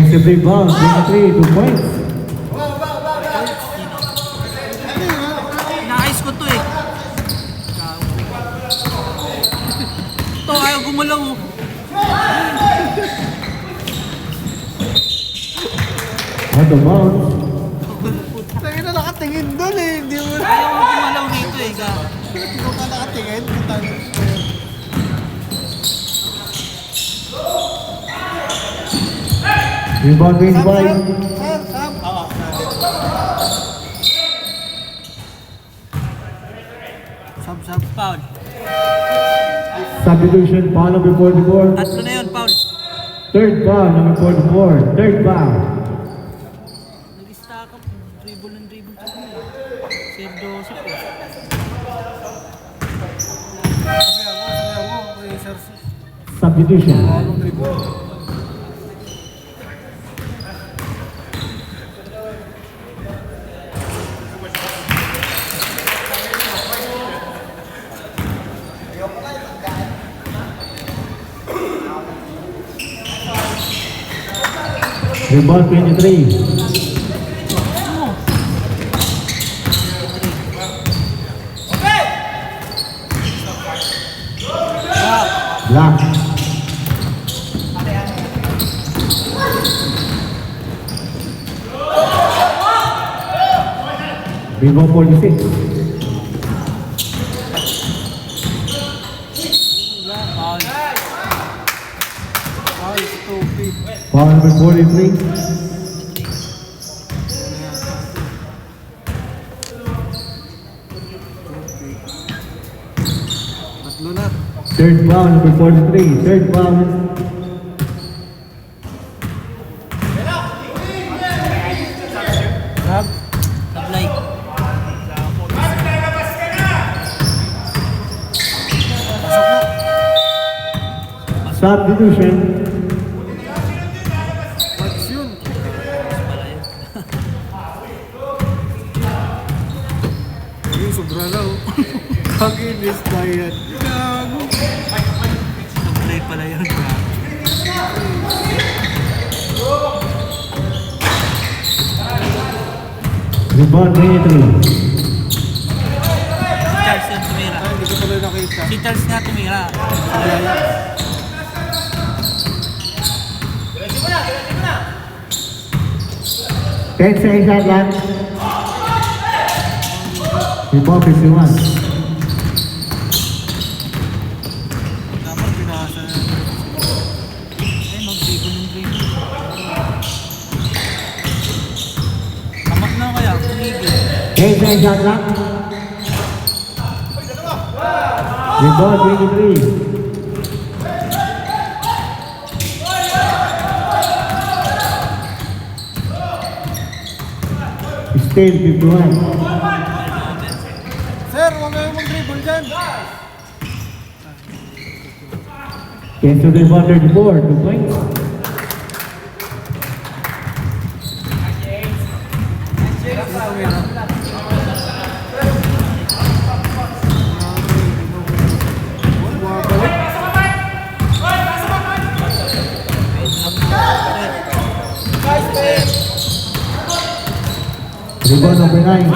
Defensive rebound, 23, 2 points. Inaayos ko to eh. Ito, ayaw gumalaw. Out of bounds. Tangin na nakatingin doon eh. Hindi mo na. Ayaw gumalaw dito eh. Hindi mo ka nakatingin. Tangin. Rebound win by Sam. Sub, foul. substitution, foul number 44. Tatlo na yun, foul. Third foul, number 44. Third foul. Nag-stack up, dribble ng dribble. Sir Joseph eh. Sabi mo. Kay Sir. Substitution. Anong dribble? Rebound 23. Block. Rebound 46. Foul. Ay, stupid. Foul number 43. Tatlo na. Third foul number 43. Third foul. Sam. Sablay. Substitution. What's yun? Ayun, sobra na oh. Kaginis na yan. Gago. Sablay pala yun. Rebound 23. Charles yung tumira. Ay, hindi ko pala nakita. Si Charles nga tumira. Ten seconds shot clock. Rebound 51. Dapat pinasa na. Eh, mag-dribble ng dribble. Tamat na kaya, tumigil. 10 seconds shot clock. Rebound 23. Still 51. Sir, huwag kayong mag-dribble dyan. Cancel rebound 34. 2 points. Rebound number 9.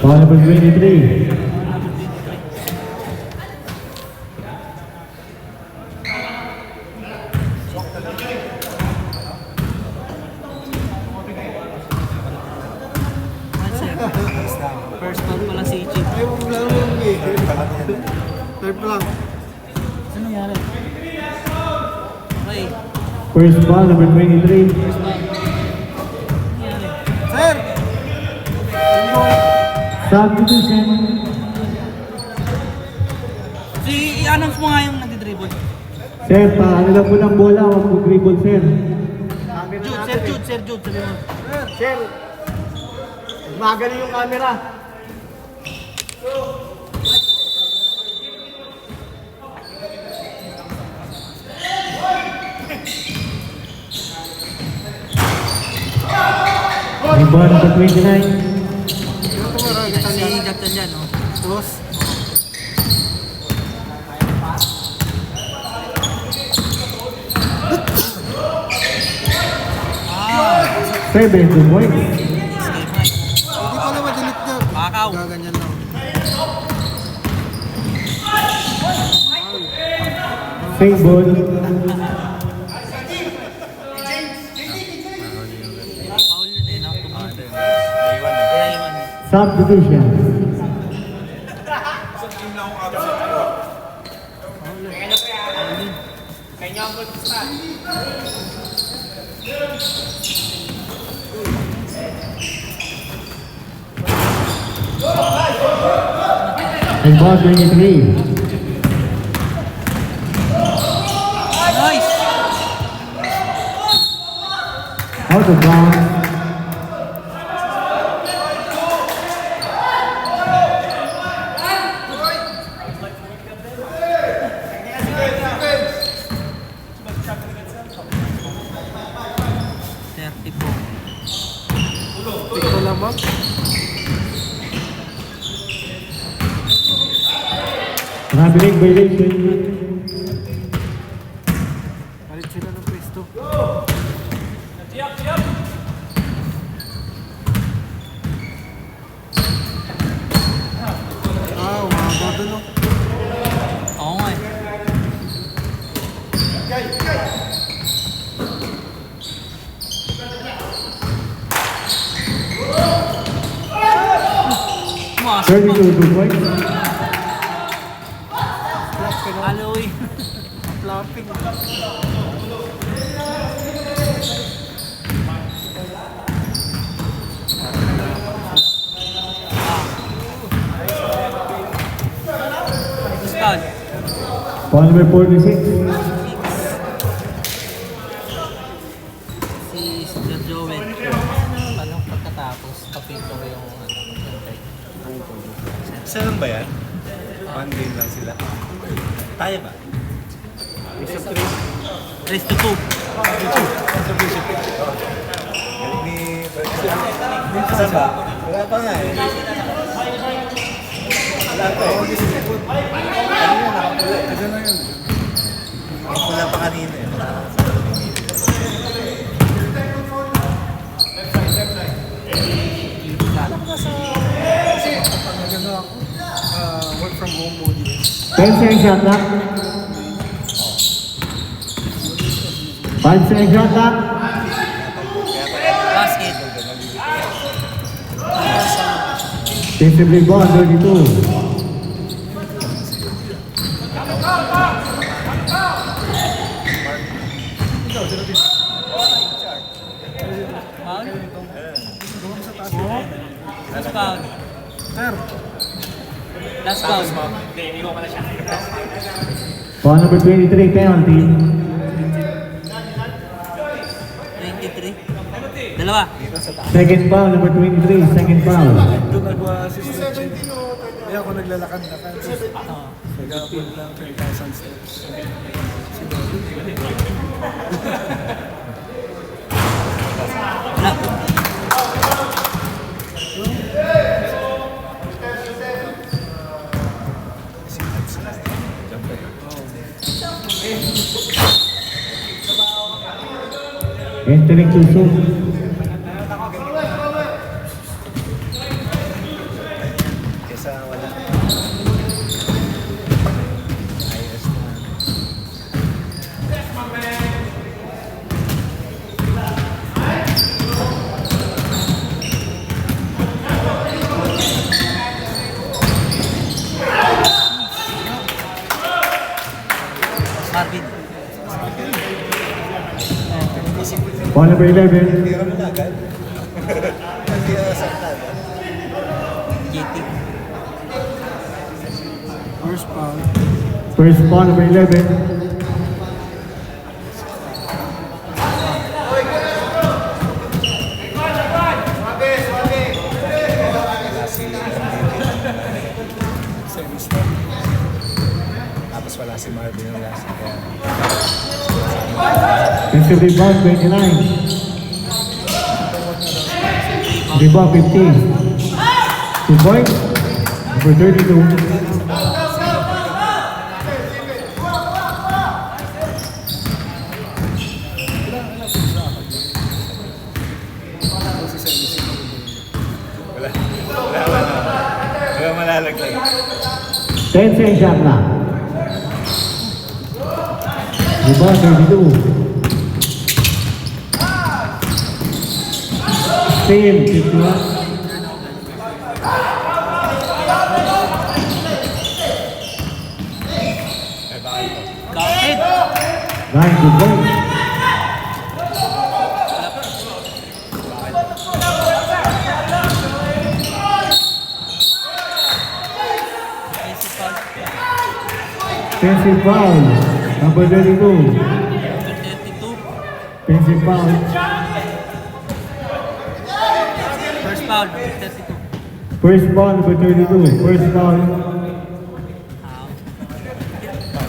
Foul number 23. First foul pala si Chief. Ay, huwag lang yung eh. Type lang. Ano nangyari? Okay. First foul number 23. Ano nangyari? Sir! Substitution. I-announce mo nga yung nag-dribble. Sir, ano lang po ng bola, huwag mo dribble, sir. Sir Jude, sabi mo. Sir! Magaling yung camera. Ball number 29. Ito marami Si Italian. Captain dyan, no? Dos. Seven to point. Escape right. Hindi pala madilit niya. Makaw. Gaganyan lang. Same ball. Foul yun eh, no? Kaya iwan eh. Substitution. And ball 23. Nice! Out of bounds. Ito lamang. Traveling violation. Palit sila ng pwesto. Umaba doon, no? Oo nga eh. Pumasok 32 to point. Aloy. Flapping. Gustav. Ball number 46. Si Sir Joel. Anong pagkatapos, kapito ko yung ano. Isa lang ba yan? One game lang sila. Tayo ba? Race to 2. Galing ni Isa ba? Wala pa nga eh. Wala pa eh. Ano yun? Nakapula eh. Ito na yun. Nakapula pa kanina eh. Nagano ako. Work from home mode. 10 second shot clock. 5 second shot clock. Basket. Defensively ball 32. Foul? Last foul. Sir, Last foul. Ball number 23 penalty. 23. Dalawa. Second foul number 23. Second foul. doon nag-assist na check. Kaya ako naglalakad-lakad. Nag-upload lang 10,000 steps. Wala. Entering too soon. Kesa wala. Ayos na. Marvin. Ball number 11. Tira mo na agad. Hindi na saktan. JT. First foul. First ball number 11. Wala si Semi-stop. Tapos wala si Marvin yung last. Kaya Defensively ball 29. Rebound 15. 2 points. Number 32. Wala malalaglag. 10 second shot na. Rebound 32. Team 51. Counted. 9 2 points. Offensive foul. Number 32. 32. Offensive foul. First foul, 32. First foul number 32. First foul.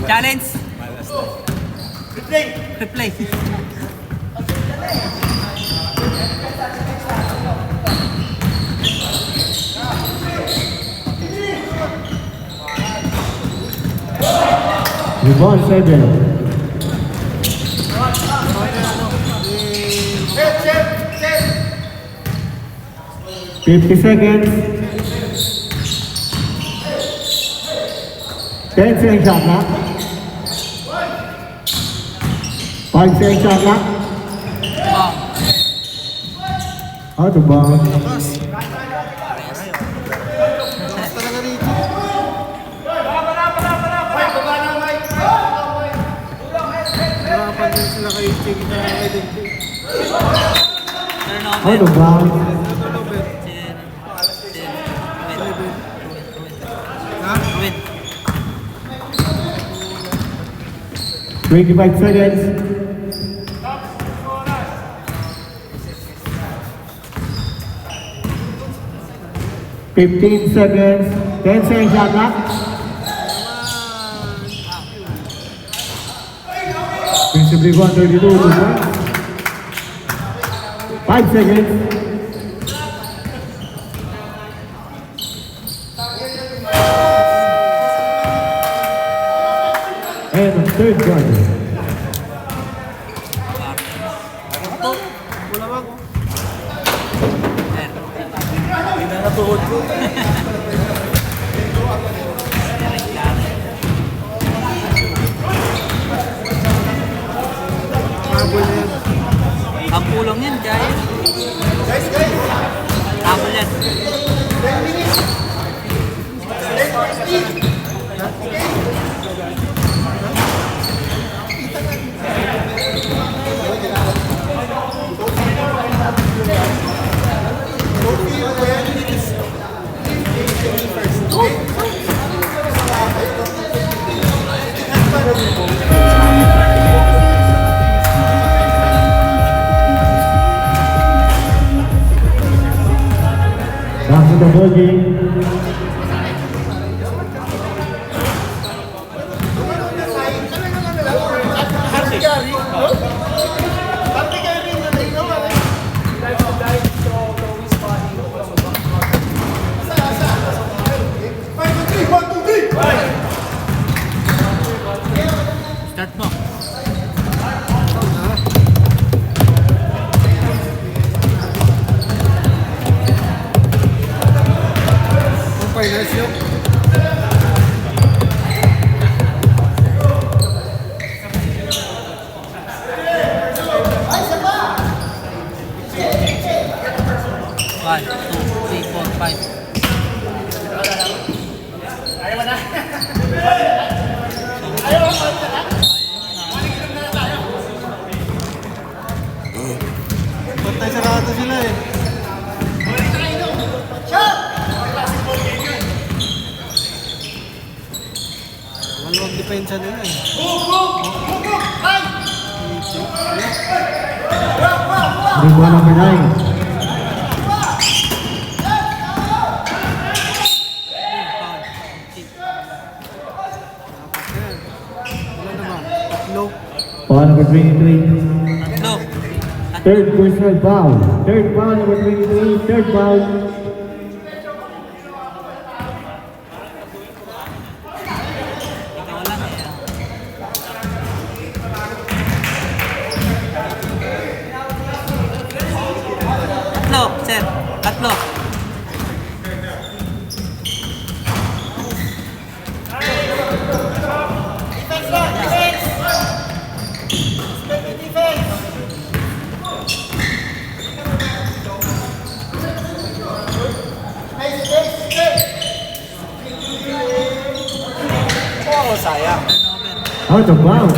Challenge. Replay. Rebound 7. Fifty seconds. 10 second shot clock. 5 second shot clock. Bang. Out of bounds. Talaga rito. Harapan din sila kay King na identity. Turnover. Out of bounds. Ha? Win. 25 seconds. Fifteen seconds. 10 seconds shot clock. Offensive rebound 32. 2 points. 5 seconds. And the third quarter. Wala ba ako? Hindi na natuhod ko. Mabol na yan. Ang pulong yan, Giant. Habol yan. Back to the ball game. Start mo. Ang finals yun. One, two, three, four, five. Pantay sarado sila eh. Maluwag depensa nila eh. Rebound number 9. Wala naman. Tatlo. Foul number 23. Tatlo. Third personal foul. Third foul, number 23. Third foul. Ikaw lang eh. Tatlo, sir. Tatlo. Oo, sayang. Turnover. Out of bounds.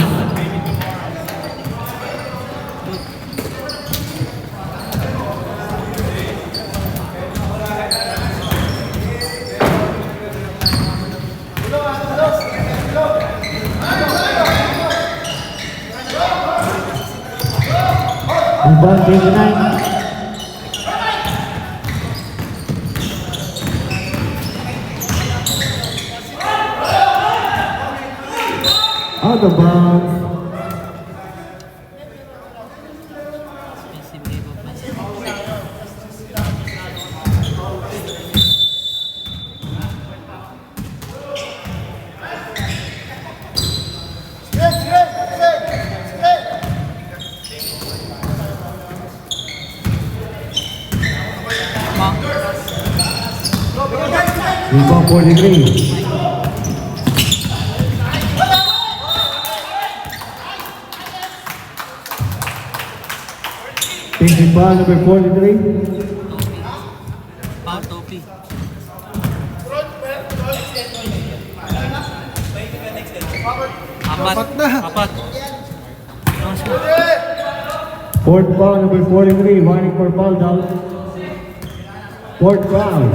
Rebound 29. Out of bounds. Defensive rebound. Rebound 43. Taking foul number 43. Topi. Foul, topi. Apat na. Apat. Don't shoot. Fourth foul number 43. Running for foul down. Fourth foul.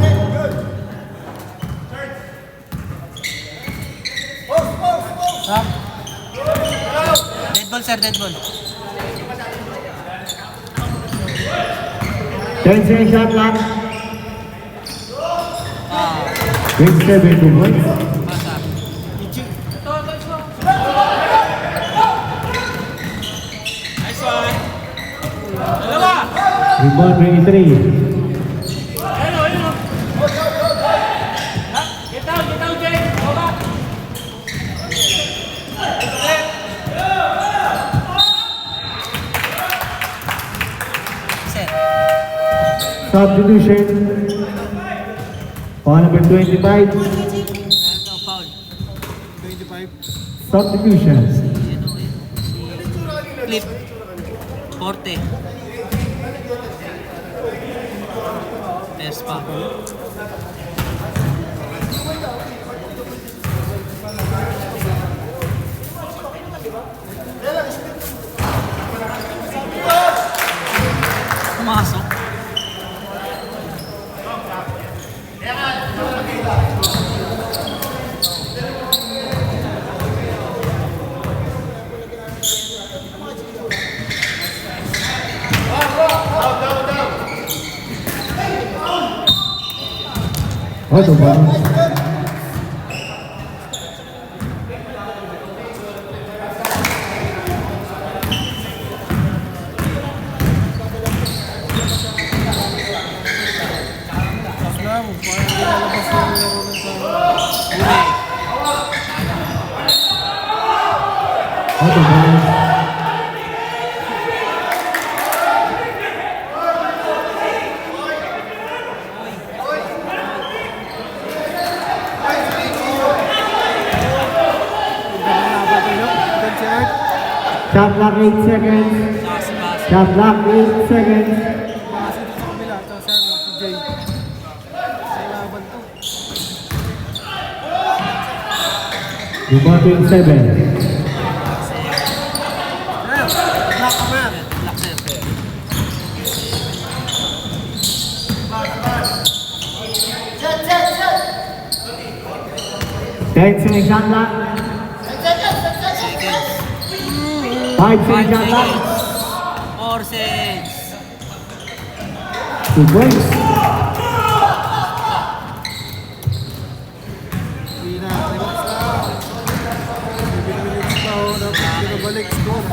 Dead ball, sir. Dead ball. 10-second shot clock. Ah, 27 to points. basa. Rebound 23. Set. Substitution. Foul number 25. Meron daw foul. 25. Substitution. Si Clip. Forte. Test pa. Pumasok. Out of bounds. Na, parang nilalabas na yung laro ng sa... Huli. Out of bounds. Shot clock 8 seconds. Saka si Bas. Shot clock 8 seconds. Kasi dito sa kabila, ito si ano, si Jay. Sa laban to. Rebound 27. Black ka man. Black sir. 10-second shot clock. Seconds. 5-second 5 shot clock. seconds. 4 seconds. 2 points. Hindi na, relax lang. 7 minutes pa ho, dapat pinabalik score.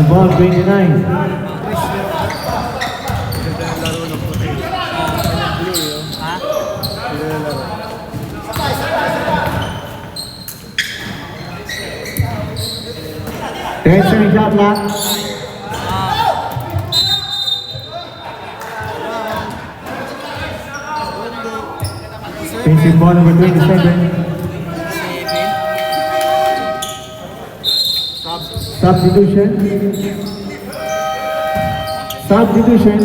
ball, 29. Ganda yung laro ng puti. Blue yun. Ha? Ganda yung laro. Ten second shot clock. Facing ball number 27. 7. Substitution. Substitution.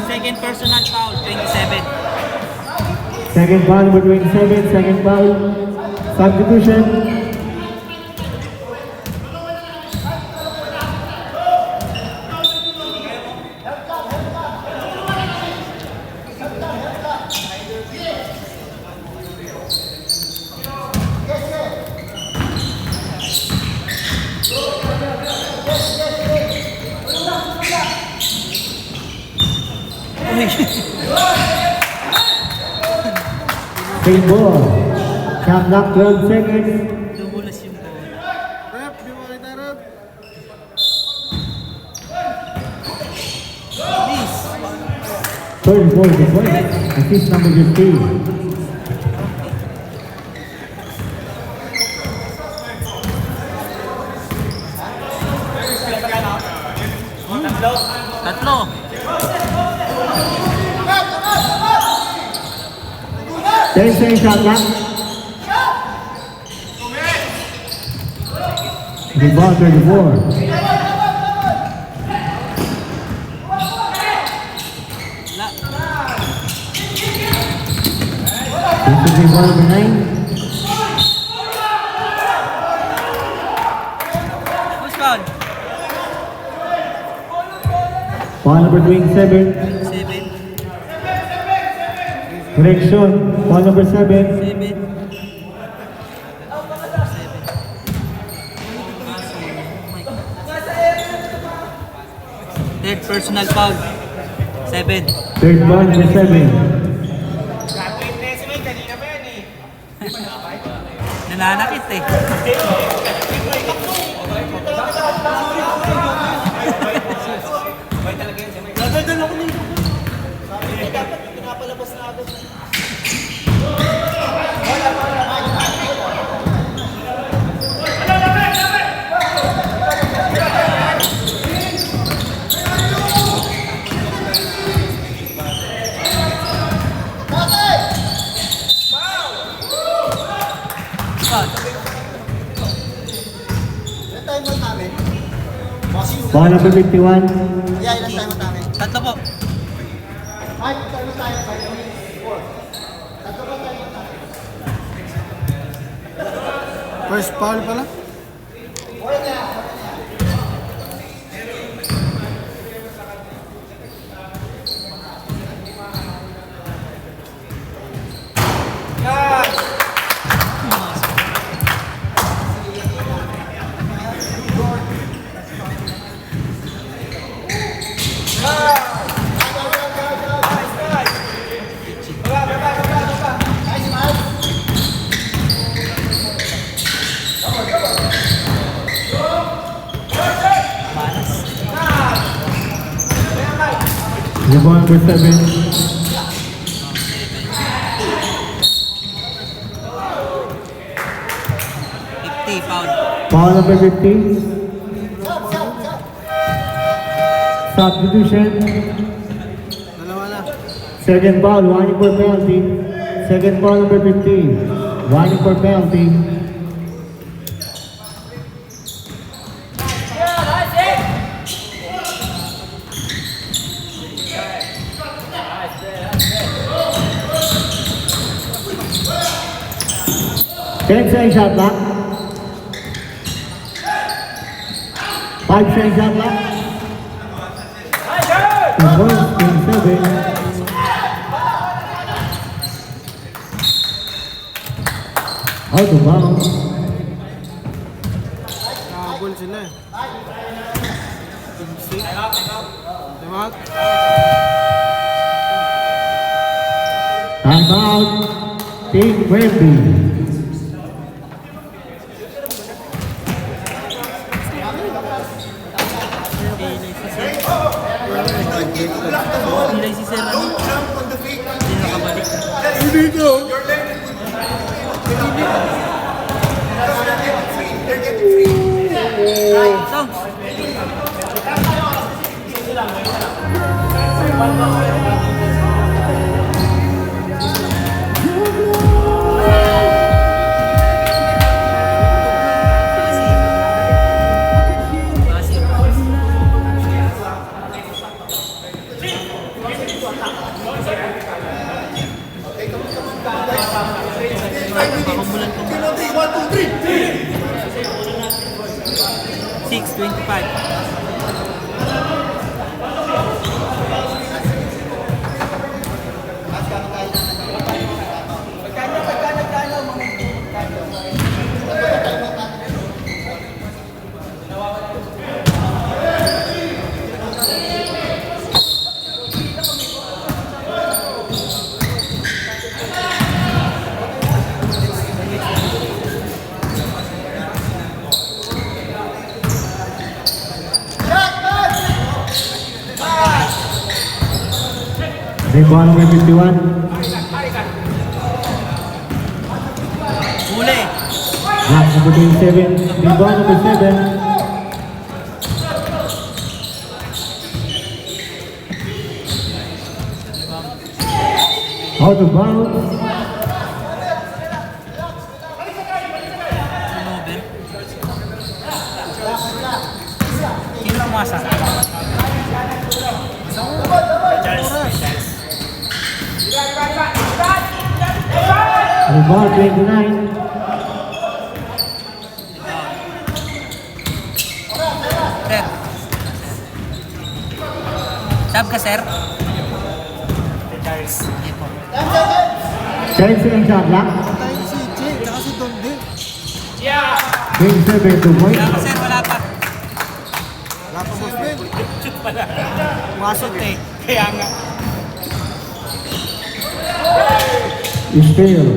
Second personal foul, 27. Second foul number 27. Second foul. Substitution. Same ball. Shot clock 12 seconds. Lumulas yung ball. Rep, di mo kita rep. Please. 34 to 20. Assist number 15. Tatlo. Ten second shot clock. The ball 34. This is the ball number 9. Who's foul? Ball number 27. 7. Correction. Ball number 7. 7. Third personal foul. 7. Third ball number 7. Nananakit eh. Ball number 51. Tatlo po. First foul pala. The ball number 7. 50 foul. Ball number 50. Substitution. Dalawa na. Second ball, warning for penalty. Second ball number 15. Warning for penalty. Ten second shot clock. 5 second shot clock. The first 27. Out of bounds. Nakabol sila eh. Timak. Time out. Team Wendy. dito. Sounds. Pakamulan ko. 6:25. Rebound number 51. Huli. Block number 27. Rebound number 7. Out of bounds. Turnover. Sino pumasa? Rebound 29. Sir. Sab ka, sir? Hindi po. 10 seconds shot clock. Tayo si Jay, tsaka si Don din. 27 to point. Wala pa, sir. Wala pa. Wala pa boss Ben. Pumasok eh. Kaya nga. Is fail.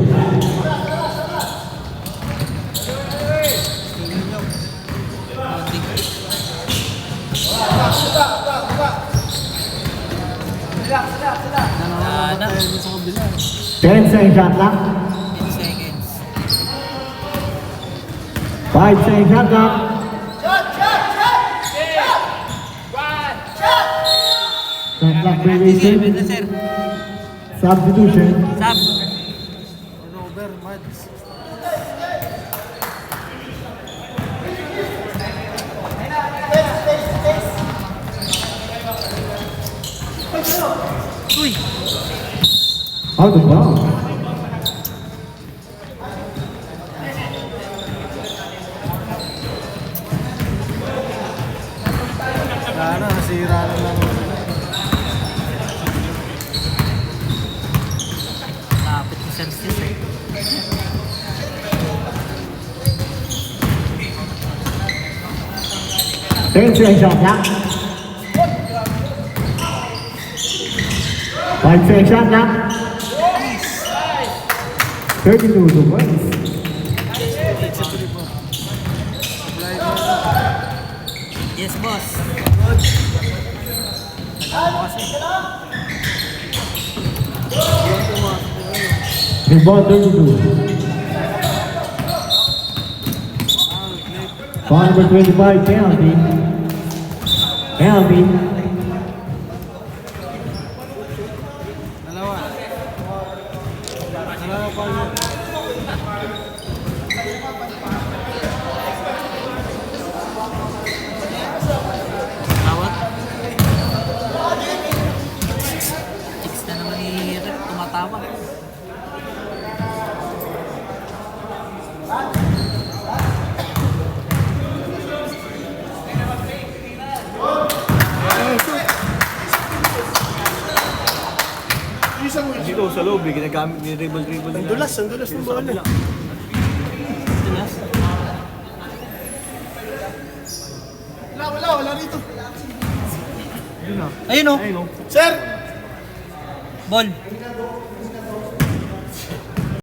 Nana. Tayo din sa kabila. 10 seconds shot clock. 10 seconds. 5 seconds shot clock. Shot clock Sige, variation. na, sir. Substitution. Sab. Over, Mads. Uy. Out of bounds. Sana, nasira na lang. Lapit ni Sir Stis eh. Ten seconds shot clock. 5 seconds shot clock. 32 to points. Yes, boss. Rebound 32. Foul number 25, penalty. Penalty. Dalawa. Dalawa pa yun. Tawag. Chicks na naman ni Rep. Tumatawag. Dito sa loob, ginagamit ni dribble. Ang dulas ng bola. Tulas. Wala rito. Ayun o. Sir! Ball.